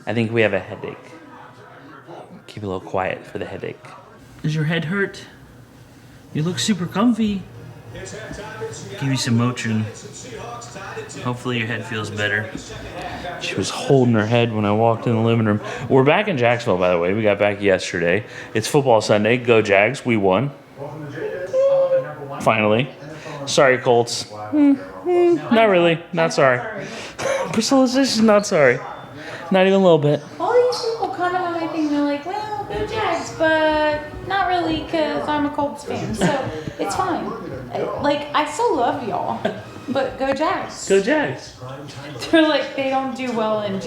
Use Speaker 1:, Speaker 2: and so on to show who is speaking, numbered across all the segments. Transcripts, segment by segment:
Speaker 1: I think we have a headache. Keep it a little quiet for the headache. Does your head hurt? You look super comfy. Give you some Motrin. Hopefully your head feels better. She was holding her head when I walked in the living room. We're back in Jacksonville, by the way. We got back yesterday. It's football Sunday. Go Jags. We won. Finally. Sorry, Colts. Not really. Not sorry. Priscilla's just not sorry. Not even a little bit.
Speaker 2: All these people come to my thing, they're like, well, go Jags, but not really because I'm a Colts fan, so it's fine. I still love y'all, but go Jags.
Speaker 1: Go Jags.
Speaker 2: They're like, they don't do well in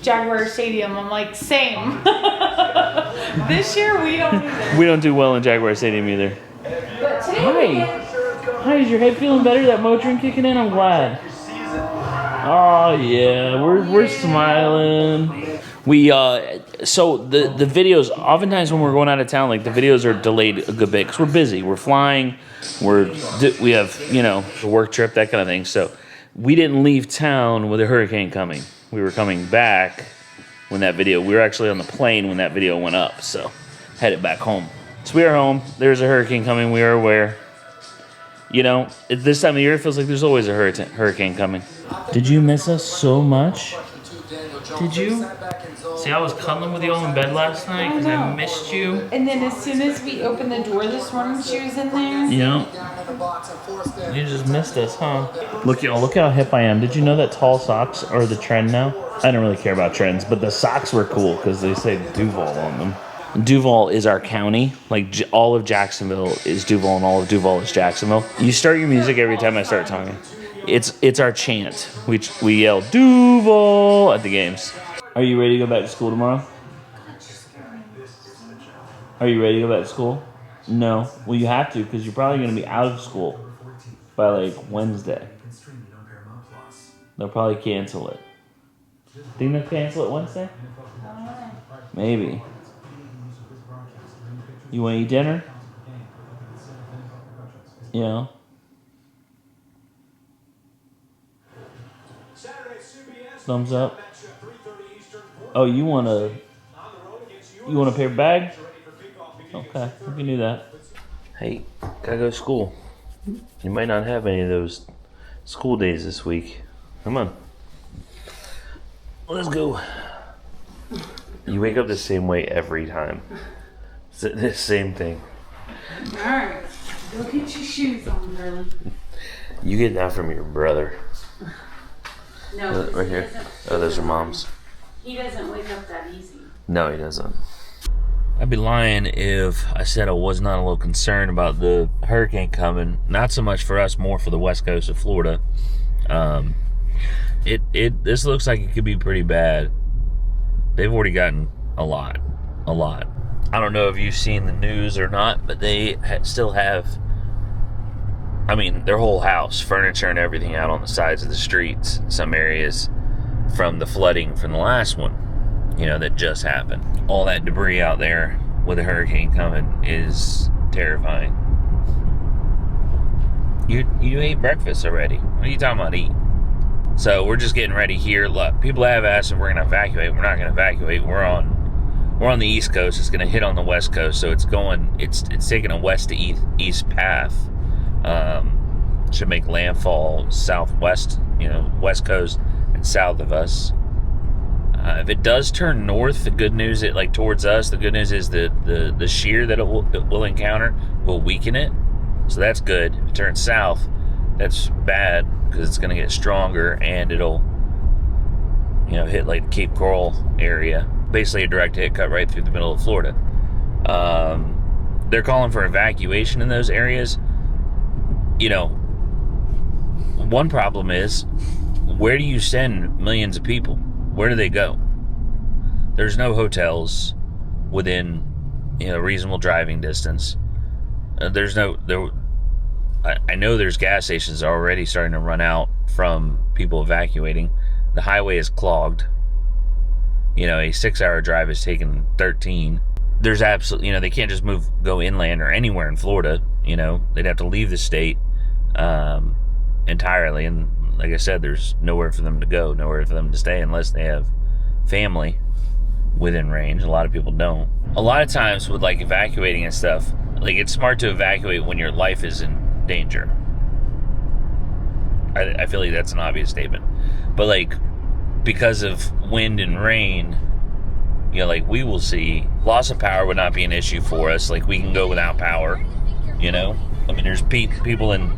Speaker 2: Jaguar Stadium. I'm like, same. This year, we don't either.
Speaker 1: We don't do well in Jaguar Stadium either.
Speaker 2: But today,
Speaker 1: Hi, is your head feeling better? That Motrin kicking in? I'm glad. Oh yeah, we're smiling. We so the videos, oftentimes when we're going out of town, like the videos are delayed a good bit because we're busy, we're flying, we have a work trip, that kind of thing. So we didn't leave town with a hurricane coming. We were coming back when we were actually on the plane when that video went up. So headed back home. So we are home. There's a hurricane coming. We are aware. At this time of year, it feels like there's always a hurricane coming. Did you miss us so much? Did you? See, I was cuddling with you all in bed last night because I missed you.
Speaker 2: and then as soon as we opened the door this morning, she was in there.
Speaker 1: Yeah. You just missed us, huh? Look how hip I am. Did you know that tall socks are the trend now? I don't really care about trends, but the socks were cool because they say Duval on them. Duval is our county. Like all of Jacksonville is Duval, and all of Duval is Jacksonville. You start your music every time I start talking. It's our chant. We yell Duval at the games. Are you ready to go back to school tomorrow? Are you ready to go back to school? No. Well, you have to because you're probably going to be out of school by like Wednesday. They'll probably cancel it. Think they'll cancel it Wednesday? Maybe. You want to eat dinner? Yeah. Thumbs up. Oh, you want a paper bag? Okay, we can do that. Hey, gotta go to school. You might not have any of those school days this week. Come on. Let's go. You wake up the same way every time. It's the same thing.
Speaker 2: Alright, go get your shoes on, darling.
Speaker 1: You get that from your brother.
Speaker 2: No,
Speaker 1: right here. Oh, those are mom's.
Speaker 2: He doesn't wake up that easy.
Speaker 1: No, he doesn't. I'd be lying if I said I was not a little concerned about the hurricane coming. Not so much for us, more for the west coast of Florida. This looks like it could be pretty bad. They've already gotten a lot. I don't know if you've seen the news or not, but they still have, their whole house, furniture and everything out on the sides of the streets in some areas from the flooding from the last one, that just happened. All that debris out there with a hurricane coming is terrifying. You ate breakfast already. What are you talking about eating? So we're just getting ready here. Look, people have asked if we're going to evacuate. We're not going to evacuate. We're on the East Coast. It's going to hit on the West Coast, so it's taking a west to east path. Should make landfall southwest, West Coast and south of us. If it does turn north, the good news towards us, the good news is the shear that it will encounter will weaken it. So that's good. If it turns south, that's bad because it's going to get stronger and it'll, hit like Cape Coral area. Basically a direct hit cut right through the middle of Florida. They're calling for evacuation in those areas. One problem is, where do you send millions of people? Where do they go? There's no hotels within, reasonable driving distance. I know there's gas stations already starting to run out from people evacuating. The highway is clogged. A 6-hour drive is taking 13. There's absolutely, they can't just go inland or anywhere in Florida. They'd have to leave the state entirely. And like I said, there's nowhere for them to go, nowhere for them to stay unless they have family within range. A lot of people don't. A lot of times with like evacuating and stuff, like it's smart to evacuate when your life is in danger. I feel like that's an obvious statement. But like because of wind and rain, you know, like we will see loss of power would not be an issue for us. Like we can go without power, you know. I mean, there's people in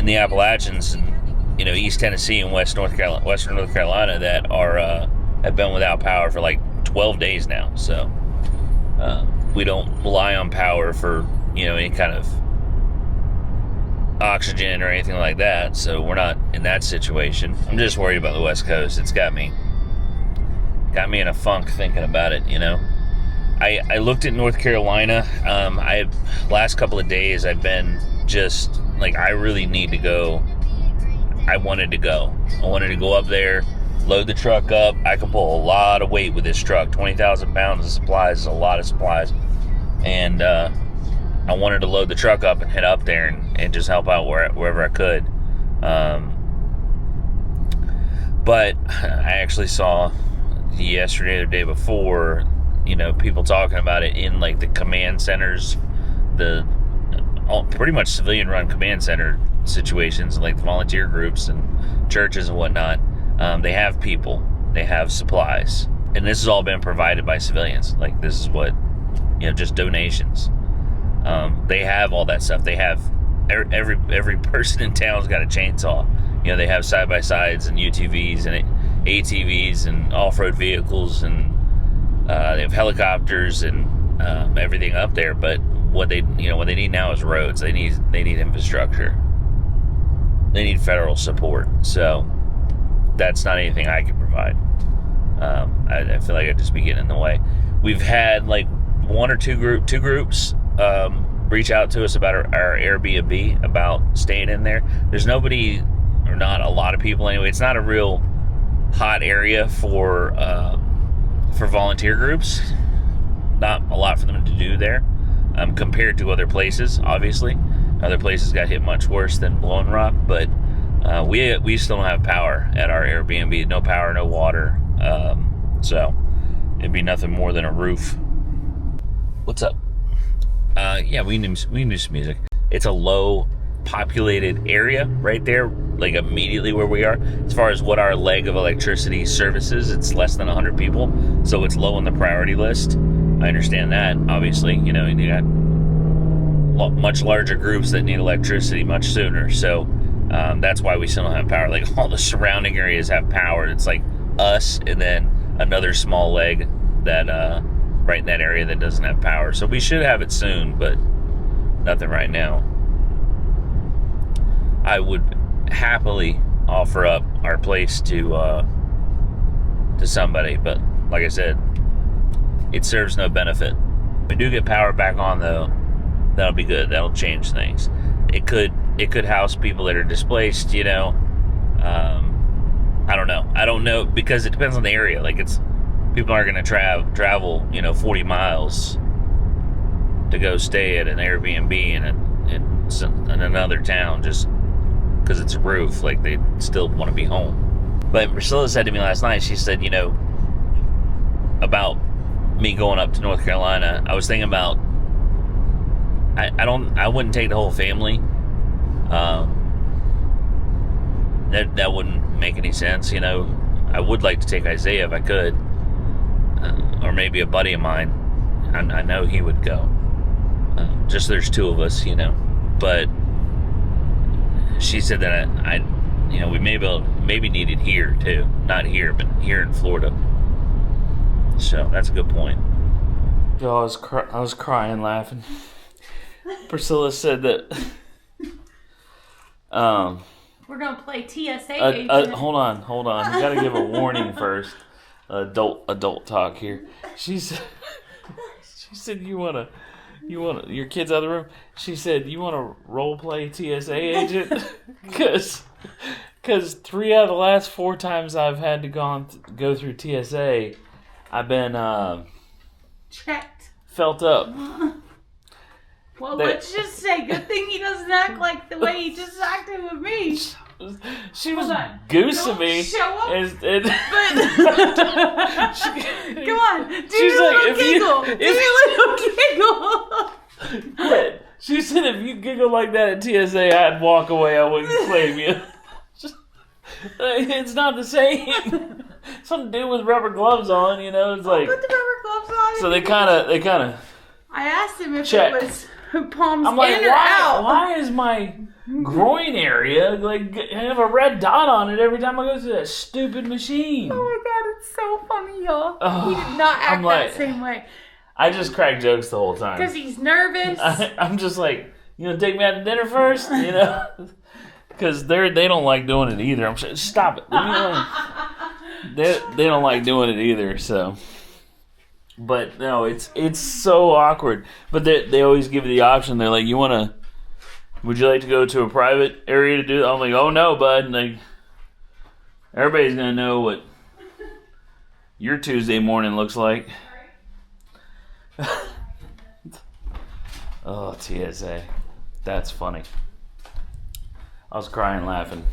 Speaker 1: the Appalachians and, you know, East Tennessee and Western North Carolina that are have been without power for like 12 days now. So we don't rely on power for, you know, any kind of oxygen or anything like that. So we're not in that situation. I'm just worried about the West Coast. It's got me in a funk thinking about it, you know. I looked at North Carolina. Last couple of days I've been just like, I really need to go. I wanted to go up there, load the truck up. I can pull a lot of weight with this truck. 20,000 pounds of supplies is a lot of supplies. And I wanted to load the truck up and head up there and just help out wherever I could. But I actually saw yesterday or the day before, you know, people talking about it in like the command centers, pretty much civilian run command center situations, like the volunteer groups and churches and whatnot. They have people, they have supplies, and this has all been provided by civilians. Like this is what, you know, just donations. They have all that stuff. They have every person in town's got a chainsaw. You know, they have side-by-sides and UTVs and ATVs and off-road vehicles, and they have helicopters and everything up there. But what they need now is roads. They need infrastructure. They need federal support. So that's not anything I can provide. I feel like I'd just be getting in the way. We've had like two groups reach out to us about our Airbnb, about staying in there. There's nobody, or not a lot of people anyway. It's not a real hot area for volunteer groups. Not a lot for them to do there, compared to other places. Obviously, other places got hit much worse than Blowing Rock, but we still don't have power at our Airbnb. No power, no water. So it'd be nothing more than a roof. What's up? Yeah, we knew some music. It's a low populated area right there, like immediately where we are. As far as what our leg of electricity services, it's less than 100 people, so it's low on the priority list. I understand that, obviously. You know, you got much larger groups that need electricity much sooner, so that's why we still don't have power. Like all the surrounding areas have power. It's like us and then another small leg that right in that area that doesn't have power. So we should have it soon, but nothing right now. I would happily offer up our place to somebody, but like I said, it serves no benefit. If we do get power back on though, that'll be good. That'll change things. It could house people that are displaced, you know. I don't know because it depends on the area. Like people aren't going to travel, you know, 40 miles to go stay at an Airbnb in another town just because it's a roof. Like they still want to be home. But Priscilla said to me last night, she said, you know, about me going up to North Carolina, I was thinking about I wouldn't take the whole family. That wouldn't make any sense, you know. I would like to take Isaiah if I could, or maybe a buddy of mine. I know he would go. Just there's two of us, you know. But she said that you know, we maybe need it here too, not here, but here in Florida. So that's a good point.
Speaker 3: Yo, I was crying laughing. Priscilla said that.
Speaker 2: We're gonna play TSA agent.
Speaker 3: Hold on. You gotta give a warning first. Adult talk here. She said you wanna your kids out of the room. She said you wanna role play TSA agent because 3 out of the last 4 times I've had to go through TSA, I've been
Speaker 2: checked,
Speaker 3: felt up.
Speaker 2: Well, let's just say, good thing he doesn't act like the way he just acted with me.
Speaker 3: She was
Speaker 2: Hold on.
Speaker 3: goosing
Speaker 2: Don't
Speaker 3: me.
Speaker 2: show up,
Speaker 3: And
Speaker 2: Come on, do
Speaker 3: she's
Speaker 2: your
Speaker 3: like,
Speaker 2: little giggle. Do your little giggle.
Speaker 3: quit. She said if you giggle like that at TSA, I'd walk away. I wouldn't claim you. It's not the same. Some dude with rubber gloves on, you know. It's like
Speaker 2: Put the rubber gloves on.
Speaker 3: so they kind of.
Speaker 2: I asked him if
Speaker 3: check.
Speaker 2: it was palms
Speaker 3: I'm like,
Speaker 2: in or out.
Speaker 3: why is my groin area like I have a red dot on it every time I go through that stupid machine?
Speaker 2: Oh my god, it's so funny, y'all.
Speaker 3: Oh,
Speaker 2: He did not act
Speaker 3: I'm like-
Speaker 2: that same way.
Speaker 3: I just crack jokes the whole time.
Speaker 2: Because he's nervous.
Speaker 3: I'm just like, you know, take me out to dinner first, you know, because they don't like doing it either. I'm saying, stop it. Leave me alone. They don't like doing it either. So, but no, it's so awkward. But they always give you the option. They're like, would you like to go to a private area to do that? I'm like, oh no, bud. And like, everybody's gonna know what your Tuesday morning looks like. Oh, TSA. That's funny. I was crying laughing.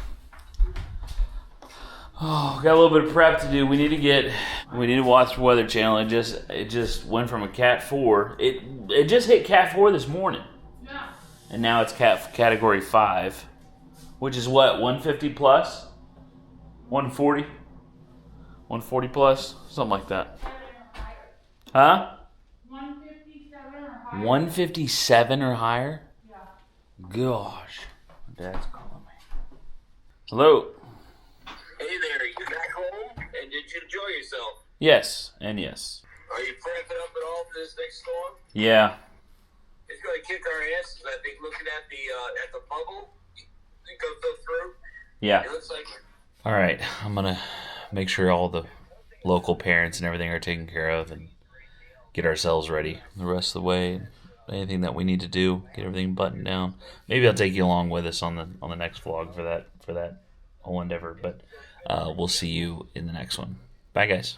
Speaker 3: Oh, got a little bit of prep to do. We need to watch the Weather Channel. It just went from a Cat 4. It just hit Cat 4 this morning.
Speaker 2: Yeah.
Speaker 3: And now it's Category 5. Which is what, 150 plus? 140? 140 plus? Something like that. Huh? 157 or higher?
Speaker 2: Yeah.
Speaker 3: Gosh. My dad's calling me. Hello?
Speaker 4: Hey there, you back home? And did you enjoy yourself?
Speaker 3: Yes, and yes.
Speaker 4: Are you prepping up at all for this next storm?
Speaker 3: Yeah.
Speaker 4: It's going to kick our asses, I think, looking at the bubble. It goes through.
Speaker 3: Yeah.
Speaker 4: It looks like...
Speaker 3: All right. I'm going to make sure all the local parents and everything are taken care of and get ourselves ready the rest of the way. Anything that we need to do, get everything buttoned down. Maybe I'll take you along with us on the next vlog for that whole endeavor. But we'll see you in the next one. Bye, guys.